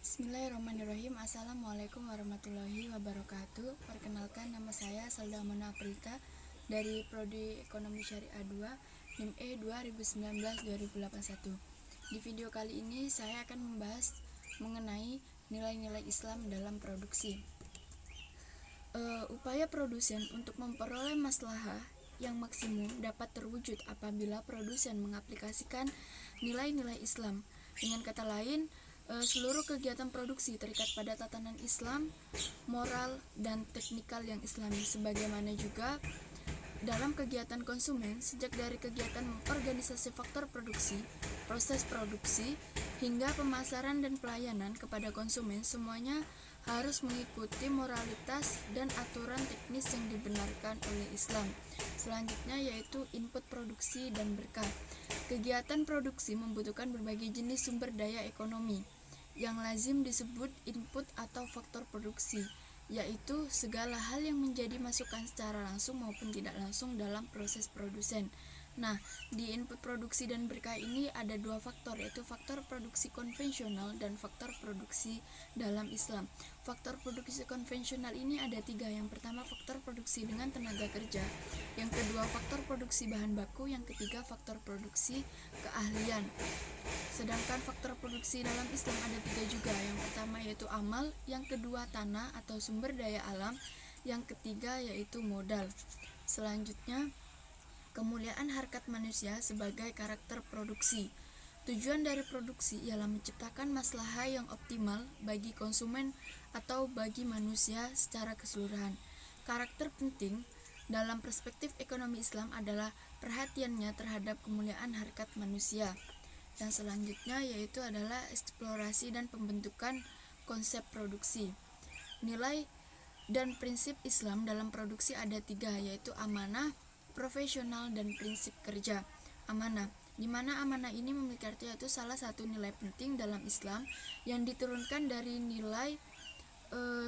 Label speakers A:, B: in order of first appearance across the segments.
A: Bismillahirrahmanirrahim. Assalamualaikum warahmatullahi wabarakatuh. Perkenalkan, nama saya Salda Mona Aprita dari Prodi Ekonomi Syariah 2 NIM E 2019-2081. Di video kali ini saya akan membahas mengenai nilai-nilai Islam dalam produksi. Upaya produsen untuk memperoleh maslahah yang maksimum dapat terwujud apabila produsen mengaplikasikan nilai-nilai Islam. Dengan kata lain, seluruh kegiatan produksi terikat pada tatanan Islam, moral, dan teknikal yang Islami, sebagaimana juga dalam kegiatan konsumen, sejak dari kegiatan organisasi faktor produksi, proses produksi, hingga pemasaran dan pelayanan kepada konsumen, semuanya harus mengikuti moralitas dan aturan teknis yang dibenarkan oleh Islam. Selanjutnya yaitu input produksi dan berkah. Kegiatan produksi membutuhkan berbagai jenis sumber daya ekonomi yang lazim disebut input atau faktor produksi, yaitu segala hal yang menjadi masukan secara langsung maupun tidak langsung dalam proses produsen. Nah, di input produksi dan berkah ini ada dua faktor, yaitu faktor produksi konvensional dan faktor produksi dalam Islam. Faktor produksi konvensional ini ada tiga. Yang pertama, faktor produksi dengan tenaga kerja. Yang kedua, faktor produksi bahan baku. Yang ketiga, faktor produksi keahlian. Sedangkan faktor produksi dalam Islam ada tiga juga. Yang pertama yaitu amal, yang kedua tanah atau sumber daya alam, yang ketiga yaitu modal. Selanjutnya, kemuliaan harkat manusia sebagai karakter produksi. Tujuan dari produksi ialah menciptakan maslahah yang optimal bagi konsumen atau bagi manusia secara keseluruhan. Karakter penting dalam perspektif ekonomi Islam adalah perhatiannya terhadap kemuliaan harkat manusia. Dan selanjutnya yaitu adalah eksplorasi dan pembentukan konsep produksi. Nilai dan prinsip Islam dalam produksi ada tiga, yaitu amanah, profesional, dan prinsip kerja. Amanah, di mana amanah ini memiliki arti yaitu salah satu nilai penting dalam Islam yang diturunkan dari nilai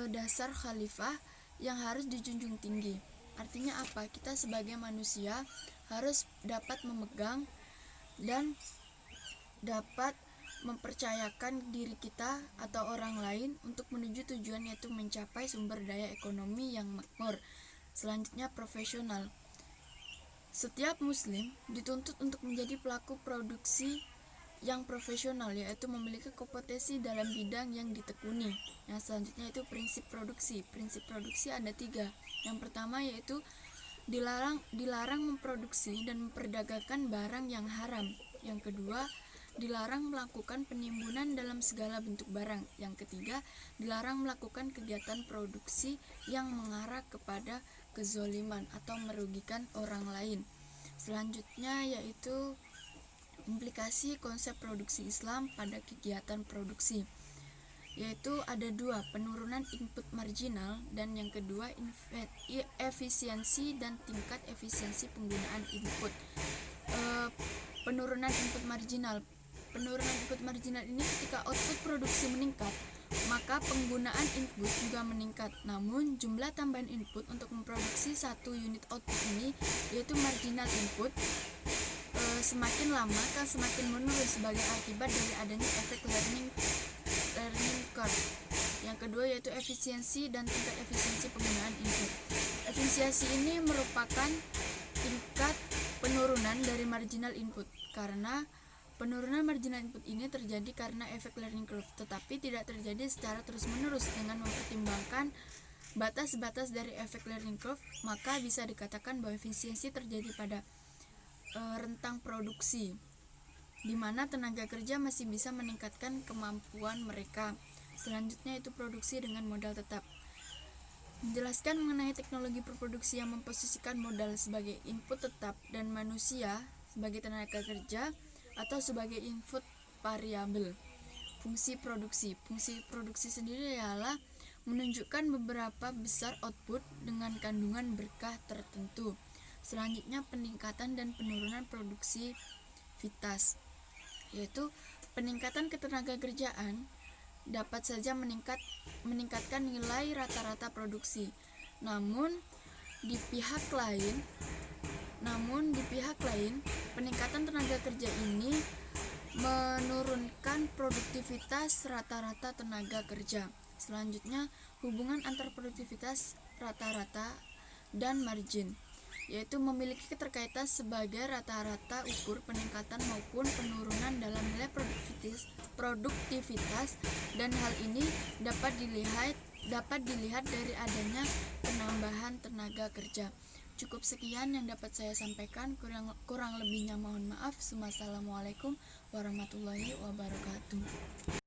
A: dasar khalifah yang harus dijunjung tinggi. Artinya apa? Kita sebagai manusia harus dapat memegang dan dapat mempercayakan diri kita atau orang lain untuk menuju tujuan, yaitu mencapai sumber daya ekonomi yang makmur. Selanjutnya, profesional. Setiap muslim dituntut untuk menjadi pelaku produksi yang profesional, yaitu memiliki kompetensi dalam bidang yang ditekuni. Yang selanjutnya itu prinsip produksi. Prinsip produksi ada tiga. Yang pertama yaitu dilarang memproduksi dan memperdagangkan barang yang haram. Yang kedua, dilarang melakukan penimbunan dalam segala bentuk barang. Yang ketiga, dilarang melakukan kegiatan produksi yang mengarah kepada kezoliman atau merugikan orang lain. Selanjutnya yaitu implikasi konsep produksi Islam pada kegiatan produksi, yaitu ada dua, penurunan input marginal, dan yang kedua efisiensi dan tingkat efisiensi penggunaan input. Penurunan input marginal ini ketika output produksi meningkat, maka penggunaan input juga meningkat. Namun jumlah tambahan input untuk memproduksi satu unit output ini, yaitu marginal input, semakin lama akan semakin menurun sebagai akibat dari adanya efek learning curve. Yang kedua yaitu efisiensi dan tingkat efisiensi penggunaan input. Efisiensi ini merupakan tingkat penurunan dari marginal input, karena penurunan marginal input ini terjadi karena efek learning curve, tetapi tidak terjadi secara terus-menerus. Dengan mempertimbangkan batas-batas dari efek learning curve, maka bisa dikatakan bahwa efisiensi terjadi pada rentang produksi, di mana tenaga kerja masih bisa meningkatkan kemampuan mereka. Selanjutnya itu produksi dengan modal tetap. Menjelaskan mengenai teknologi produksi yang memposisikan modal sebagai input tetap dan manusia sebagai tenaga kerja atau sebagai input variabel. Fungsi produksi sendiri ialah menunjukkan beberapa besar output dengan kandungan berkah tertentu. Selanjutnya peningkatan dan penurunan produksivitas, yaitu peningkatan ketenaga kerjaan dapat saja meningkatkan nilai rata-rata produksi. Namun di pihak lain, peningkatan tenaga kerja ini menurunkan produktivitas rata-rata tenaga kerja. Selanjutnya, hubungan antar produktivitas rata-rata dan margin, yaitu memiliki keterkaitan sebagai rata-rata ukur peningkatan maupun penurunan dalam nilai produktivitas, dan hal ini dapat dilihat dari adanya penambahan tenaga kerja. Cukup sekian yang dapat saya sampaikan, kurang lebihnya mohon maaf. Wassalamualaikum warahmatullahi wabarakatuh.